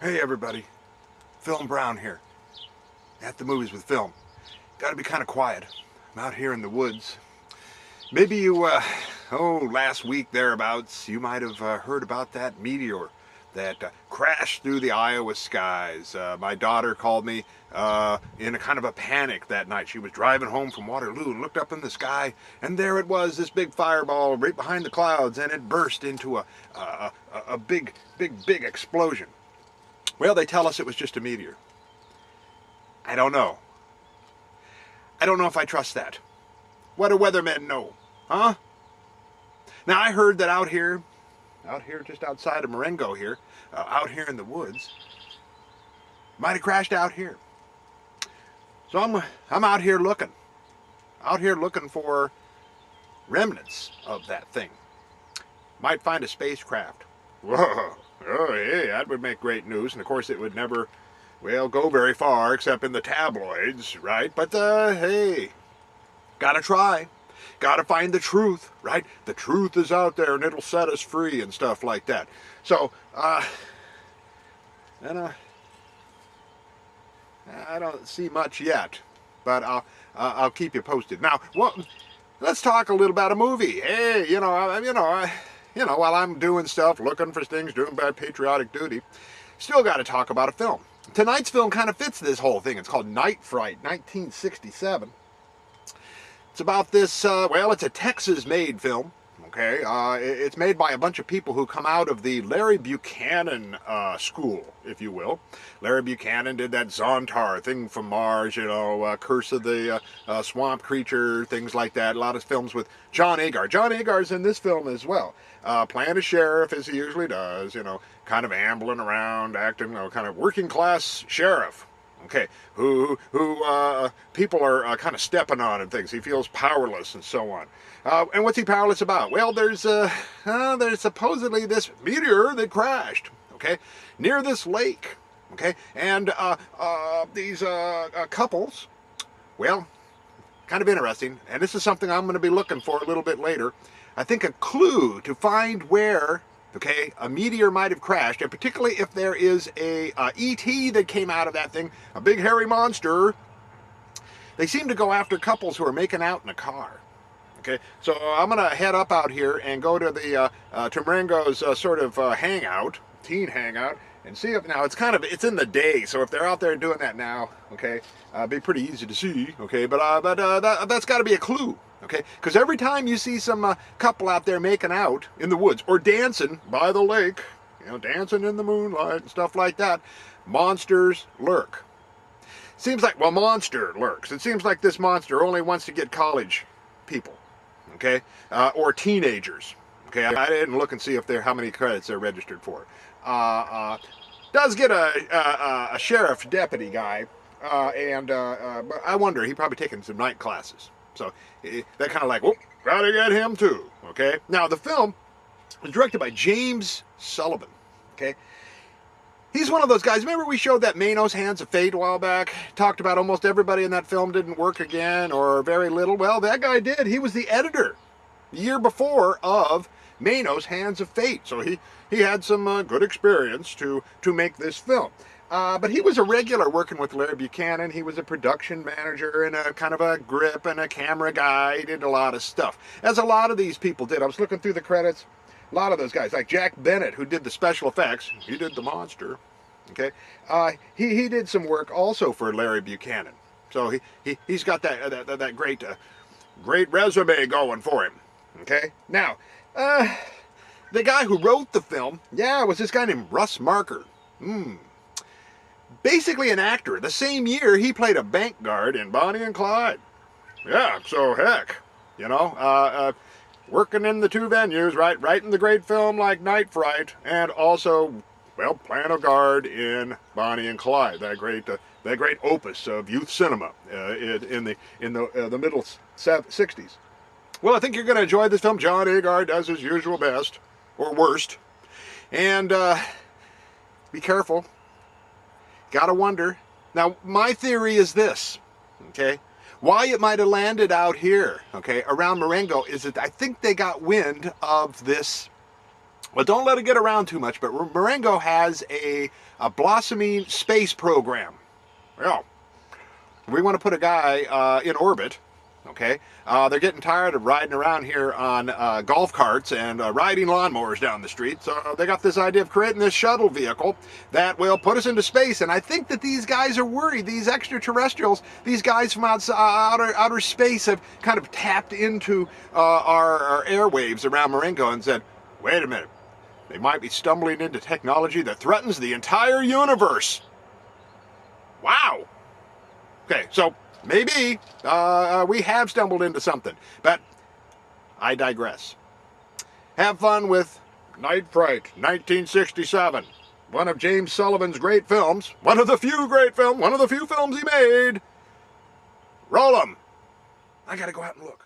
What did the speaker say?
Hey everybody, Film Brown here, at the movies with Film. Gotta be kind of quiet. I'm out here in the woods. Maybe last week thereabouts, you might have heard about that meteor that crashed through the Iowa skies. My daughter called me in a kind of a panic that night. She was driving home from Waterloo and looked up in the sky, and there it was, this big fireball right behind the clouds, and it burst into a big explosion. Well, they tell us it was just a meteor. I don't know. I don't know if I trust that. What do weathermen know? Huh? Now, I heard that out here just outside of Marengo here, out here in the woods, might have crashed out here. So I'm out here looking for remnants of that thing. Might find a spacecraft. Whoa. Oh, hey, that would make great news. And of course, it would never, go very far except in the tabloids, right? But, hey, gotta try. Gotta find the truth, right? The truth is out there and it'll set us free and stuff like that. So, I don't see much yet, but I'll keep you posted. Now, let's talk a little about a movie. Hey, while I'm doing stuff, looking for things, doing my patriotic duty, still got to talk about a film. Tonight's film kind of fits this whole thing. It's called Fright, 1967. It's about this, it's a Texas-made film, okay? It's made by a bunch of people who come out of the Larry Buchanan school, if you will. Larry Buchanan did that Zontar, Thing from Mars, Curse of the Swamp Creature, things like that. A lot of films with John Agar. John Agar's in this film as well. Playing a sheriff, as he usually does, kind of ambling around, acting, kind of working class sheriff. Okay, who people are kind of stepping on and things. He feels powerless and so on. And what's he powerless about? Well, there's supposedly this meteor that crashed, okay, near this lake, okay, and these couples, well, kind of interesting, and this is something I'm going to be looking for a little bit later. I think a clue to find where, okay, a meteor might have crashed, and particularly if there is a ET that came out of that thing, a big hairy monster. They seem to go after couples who are making out in a car. Okay, so I'm gonna head up out here and go to the to Marengo's sort of hangout, teen hangout, and see if now it's in the day, so if they're out there doing that now, okay, be pretty easy to see. Okay, but that's got to be a clue. Okay, because every time you see some couple out there making out in the woods or dancing by the lake, dancing in the moonlight and stuff like that, monsters lurk. Seems like, monster lurks. It seems like this monster only wants to get college people, okay, or teenagers. Okay, I didn't look and see if how many credits they're registered for. Does get a sheriff deputy guy, and I wonder, he probably taken some night classes. So they're kind of like, gotta get him too, okay? Now, the film was directed by James Sullivan, okay? He's one of those guys, remember we showed that Manos Hands of Fate a while back? Talked about almost everybody in that film didn't work again, or very little. Well, that guy did. He was the editor the year before of Manos Hands of Fate. So he had some good experience to make this film. But he was a regular working with Larry Buchanan. He was a production manager and a kind of a grip and a camera guy. He did a lot of stuff, as a lot of these people did. I was looking through the credits. A lot of those guys, like Jack Bennett, who did the special effects. He did the monster. Okay, he did some work also for Larry Buchanan. So he's got that great resume going for him. Okay, now the guy who wrote the film, was this guy named Russ Marker. Basically an actor. The same year, he played a bank guard in Bonnie and Clyde. Yeah, so heck, working in the two venues, right? Writing the great film like Night Fright, and also, playing a guard in Bonnie and Clyde, that great opus of youth cinema in the middle 60s. Well, I think you're going to enjoy this film. John Agar does his usual best, or worst, and be careful. Gotta wonder. Now, my theory is this, okay? Why it might have landed out here, okay, around Marengo, is that I think they got wind of this Well, don't let it get around too much, but Marengo has a blossoming space program. Yeah. We want to put a guy in orbit, okay? They're getting tired of riding around here on golf carts and riding lawnmowers down the street, so they got this idea of creating this shuttle vehicle that will put us into space. And I think that these guys are worried, these extraterrestrials, these guys from outer space have kind of tapped into our airwaves around Marengo and said, wait a minute, they might be stumbling into technology that threatens the entire universe. Wow. Okay, so maybe we have stumbled into something, but I digress. Have fun with Night Fright, 1967. One of James Sullivan's great films. One of the few films he made. Roll 'em. I gotta go out and look.